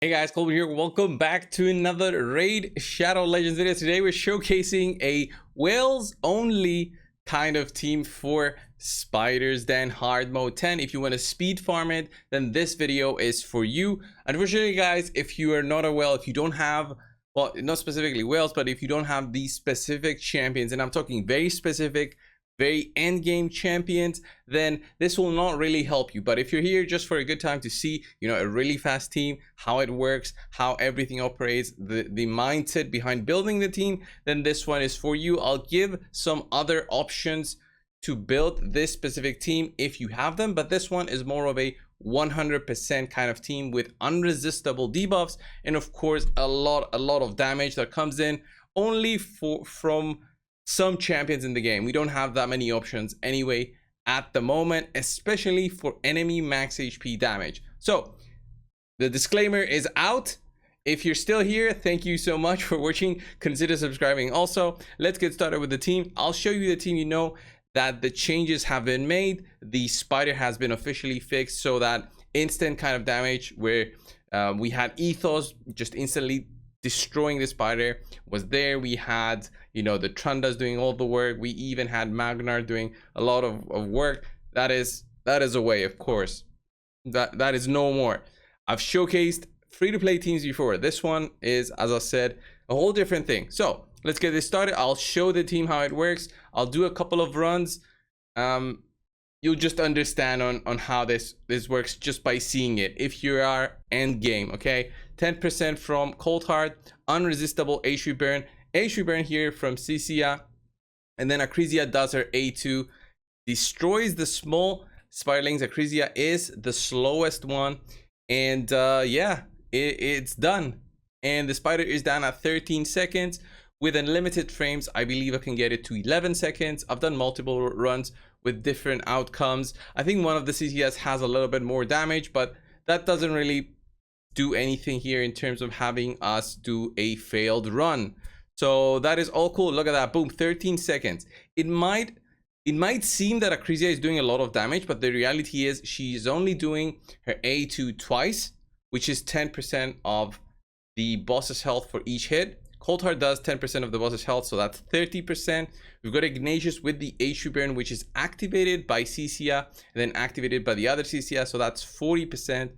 Hey guys, Colby here. Welcome back to another Raid Shadow Legends video. Today we're showcasing a Wales only kind of team for Spiders Den hard mode 10. If you want to speed farm it, then this video is for you. Unfortunately guys, if you are not a Whale, if you don't have, well, not specifically Wales, but if you don't have these specific champions, and I'm talking very specific, very end game champions, then this will not really help you. But if you're here just for a good time to see, a really fast team, how it works, how everything operates, the mindset behind building the team, then this one is for you. I'll give some other options to build this specific team if you have them, but this one is more of a 100% kind of team with unresistible debuffs, and of course a lot of damage that comes in only from some champions in the game. We don't have that many options anyway at the moment, especially for enemy max HP damage. So the disclaimer is out. If you're still here, thank you so much for watching. Consider subscribing also. Let's get started with the team. I'll show you the team. That the changes have been made. The spider has been officially fixed, so that instant kind of damage where we had ethos just instantly destroying the spider was there. We had the Trundas doing all the work. We even had Magnar doing a lot of work. That is away, of course. That is no more. I've showcased free-to-play teams before. This one is, as I said, a whole different thing. So let's get this started. I'll show the team how it works. I'll do a couple of runs. You'll just understand on how this works just by seeing it if you are end game. Okay, 10% from Cold Heart, unresistible HP burn here from Cisia, and then Acrisia does her A2, destroys the small spiderlings. Acrisia is the slowest one, and yeah, it's done, and the spider is down at 13 seconds. With unlimited frames, I believe I can get it to 11 seconds. I've done multiple runs with different outcomes. I think one of the CCS has a little bit more damage, but that doesn't really do anything here in terms of having us do a failed run. So that is all cool. Look at that, boom, 13 seconds. It might seem that Acrisia is doing a lot of damage, but the reality is she's only doing her A2 twice, which is 10% of the boss's health for each hit. Cold Heart does 10% of the boss's health, so that's 30%. We've got Ignatius with the HP burn, which is activated by Cisia and then activated by the other Cisia, so that's 40%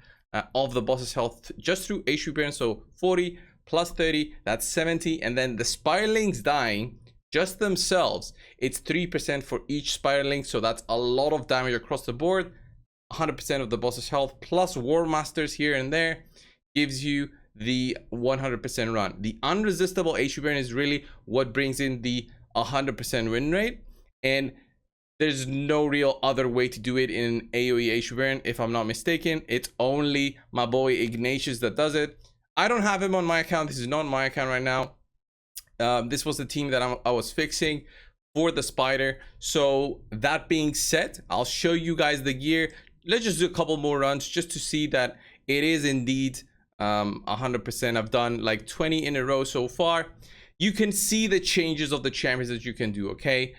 of the boss's health just through HP burn. So 40 plus 30, that's 70. And then the spiralings dying just themselves, it's 3% for each spiraling, so that's a lot of damage across the board. 100% of the boss's health plus War Masters here and there gives you the 100% run. The unresistible HP burn is really what brings in the 100% win rate, and there's no real other way to do it in AoE HP burn, if I'm not mistaken. It's only my boy Ignatius that does it. I don't have him on my account. This is not my account right now. This was the team that I was fixing for the spider. So that being said, I'll show you guys the gear. Let's just do a couple more runs just to see that it is indeed 100%. I've done like 20 in a row so far. You can see the changes of the champions that you can do. Okay,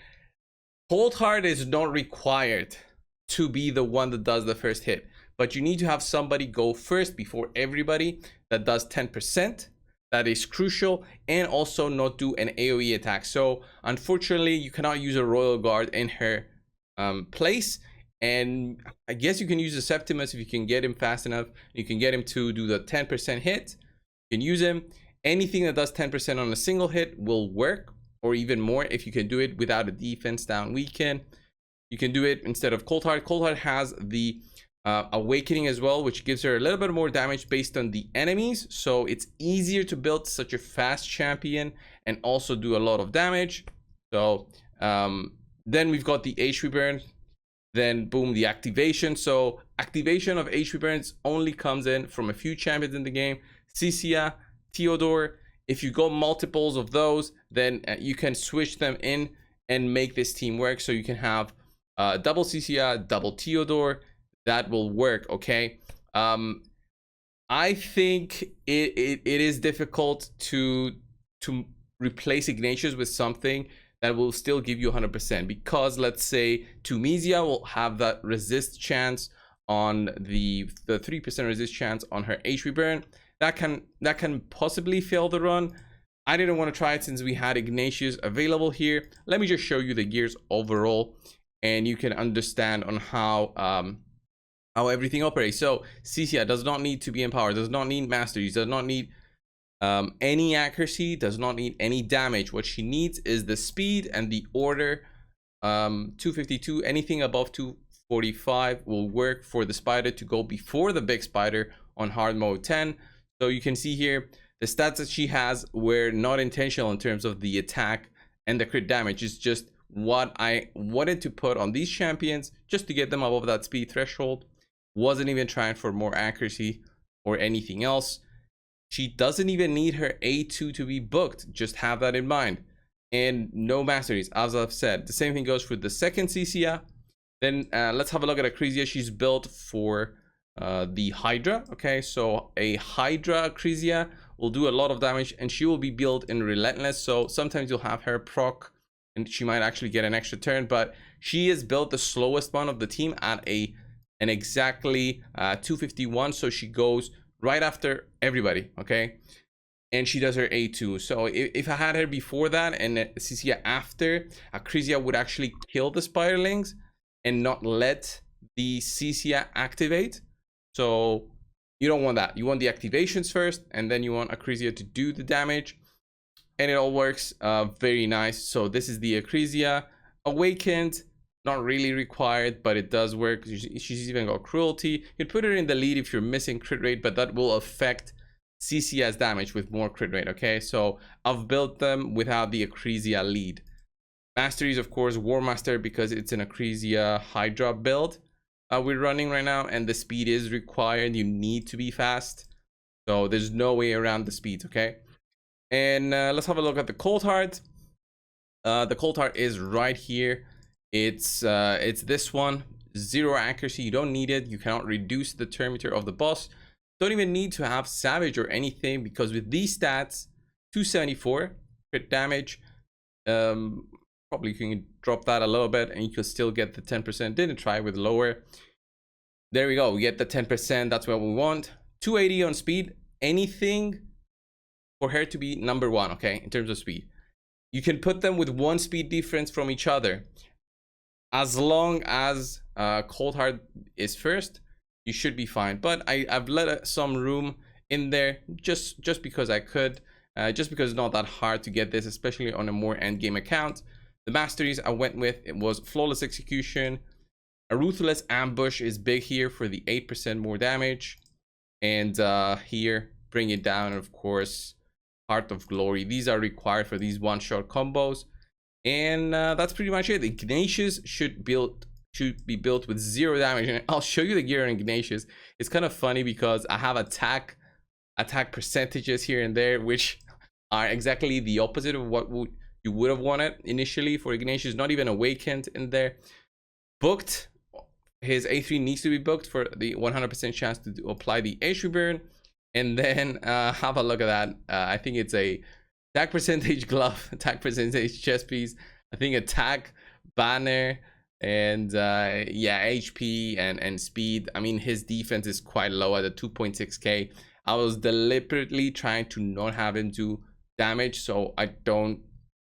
Cold Heart is not required to be the one that does the first hit, but you need to have somebody go first before everybody that does 10%. That is crucial, and also not do an AoE attack. So unfortunately you cannot use a Royal Guard in her place. And I guess you can use the Septimus if you can get him fast enough. You can get him to do the 10% hit. You can use him. Anything that does 10% on a single hit will work, or even more if you can do it without a defense down weekend. You can do it instead of Cold Heart. Cold Heart has the Awakening as well, which gives her a little bit more damage based on the enemies. So it's easier to build such a fast champion and also do a lot of damage. So then we've got the HP burn. Then boom, the activation. So activation of HP burns only comes in from a few champions in the game. Cisia, Theodore. If you go multiples of those, then you can switch them in and make this team work. So you can have double Cisia, double Theodore. That will work. Okay. I think it is difficult to replace Ignatius with something that will still give you 100%, because let's say Tunisia will have that resist chance on the 3% resist chance on her HP burn. that can possibly fail the run. I didn't want to try it since we had Ignatius available here. Let me just show you the gears overall, and you can understand on how everything operates. So Cecilia does not need to be empowered, does not need masteries, does not need any accuracy, does not need any damage. What she needs is the speed and the order. 252, anything above 245 will work for the spider to go before the big spider on hard mode 10. So you can see here the stats that she has were not intentional in terms of the attack and the crit damage. It's just what I wanted to put on these champions just to get them above that speed threshold. Wasn't even trying for more accuracy or anything else. She doesn't even need her A2 to be booked, just have that in mind. And no masteries, as I've said. The same thing goes for the second Cecilia. Then let's have a look at Acrisia. She's built for the Hydra. Okay, so a Hydra Acrisia will do a lot of damage, and she will be built in Relentless. So sometimes you'll have her proc, and she might actually get an extra turn. But she is built the slowest one of the team at an exactly 251. So she goes right after everybody. Okay. And she does her A2. So if I had her before that and Cecilia after, Acrisia would actually kill the spiderlings and not let the Cecilia activate. So you don't want that. You want the activations first, and then you want Acrisia to do the damage. And it all works very nice. So this is the Acrisia. Awakened, not really required, but it does work. She's even got cruelty. You'd put her in the lead if you're missing crit rate, but that will affect CCS damage with more crit rate. Okay, so I've built them without the Acrisia lead. Masteries, of course, War Master, because it's an Acrisia Hydra build we're running right now, and the speed is required. You need to be fast, so there's no way around the speeds. Okay, and let's have a look at the Cold Heart. The Cold Heart is right here. It's this one. 0 accuracy. You don't need it. You cannot reduce the turn meter of the boss. Don't even need to have Savage or anything, because with these stats, 274 crit damage, probably you can drop that a little bit and you can still get the 10%. Didn't try with lower. There we go. We get the 10%. That's what we want. 280 on speed. Anything for her to be number 1, okay, in terms of speed. You can put them with 1 speed difference from each other. As long as Cold Heart is first, you should be fine. But I've let some room in there just because I could, just because it's not that hard to get this, especially on a more end game account. The masteries I went with, it was Flawless Execution. A Ruthless Ambush is big here for the 8% more damage. And here, Bring It Down, and of course, Heart of Glory. These are required for these one-shot combos. And that's pretty much it. Ignatius should be built with 0 damage, and I'll show you the gear on Ignatius. It's kind of funny because I have attack percentages here and there, which are exactly the opposite of what you would have wanted initially for Ignatius. Not even Awakened in there. Booked, his A3 needs to be booked for the 100% chance to apply the HP burn. And then have a look at that. I think it's a attack percentage glove, attack percentage chest piece, I think attack banner, and yeah, HP and speed. I mean, his defense is quite low at a 2.6k. I was deliberately trying to not have him do damage so I don't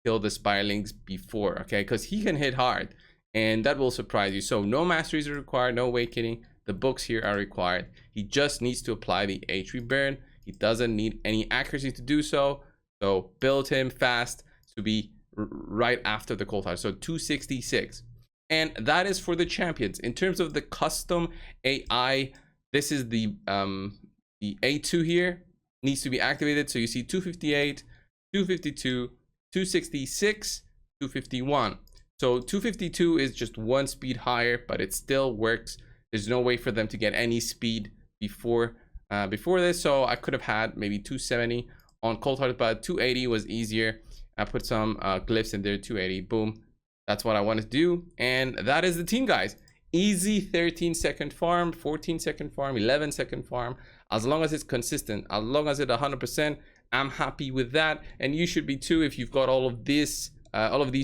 kill the spiralings before, okay, because he can hit hard and that will surprise you. So no masteries are required, no awakening. The books here are required. He just needs to apply the HP burn. He doesn't need any accuracy to do so. So build him fast to be right after the Cold Heart. So 266. And that is for the champions. In terms of the custom AI, this is the A2 here. Needs to be activated. So you see 258, 252, 266, 251. So 252 is just 1 speed higher, but it still works. There's no way for them to get any speed before this. So I could have had maybe 270 on Cold Heart, but 280 was easier. I put some glyphs in there. 280, boom. That's what I wanted to do. And that is the team, guys. Easy 13-second farm, 14-second farm, 11-second farm. As long as it's consistent, as long as it's 100%, I'm happy with that. And you should be too if you've got all of these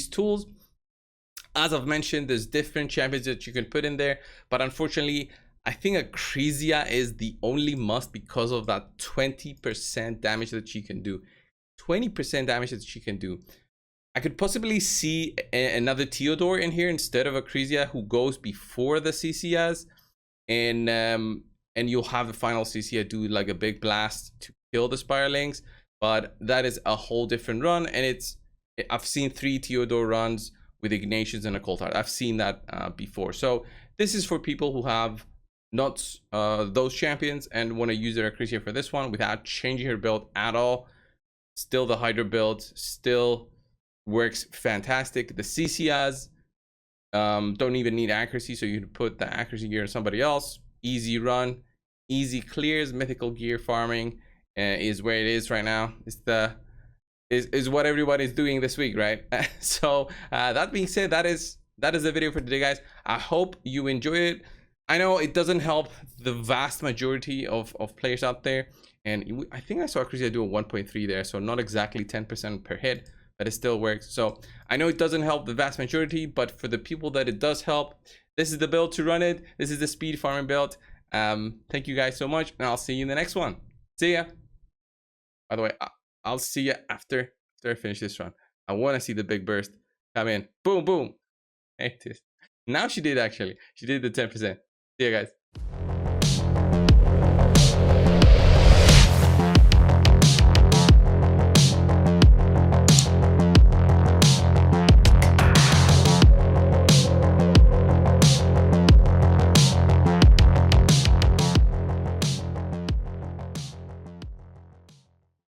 tools. As I've mentioned, there's different champions that you can put in there, but unfortunately I think Acrisia is the only must because of that 20% damage that she can do. 20% damage that she can do. I could possibly see another Theodore in here instead of Acrisia, who goes before the CCS, and you'll have the final CCS do like a big blast to kill the Spirelings. But that is a whole different run, and I've seen 3 Theodore runs with Ignatius and a Cold Heart. I've seen that before. So this is for people who have not those champions and want to use their Acrisia for this one without changing her build at all. Still the Hydra build still works fantastic. The CCS don't even need accuracy, so you can put the accuracy gear on somebody else. Easy run, easy clears. Mythical gear farming is where it is right now. It's is what everybody's doing this week, right? So that being said, that is the video for today, guys. I hope you enjoy it. I know it doesn't help the vast majority of players out there, and I think I saw Chrisia do a 1.3 there, so not exactly 10% per hit, but it still works. So I know it doesn't help the vast majority, but for the people that it does help, this is the build to run it. This is the speed farming build. Thank you guys so much, and I'll see you in the next one. See ya. By the way, I'll see you after I finish this run. I want to see the big burst come in. Boom, boom. Hey, now she did actually. She did the 10%. See you guys.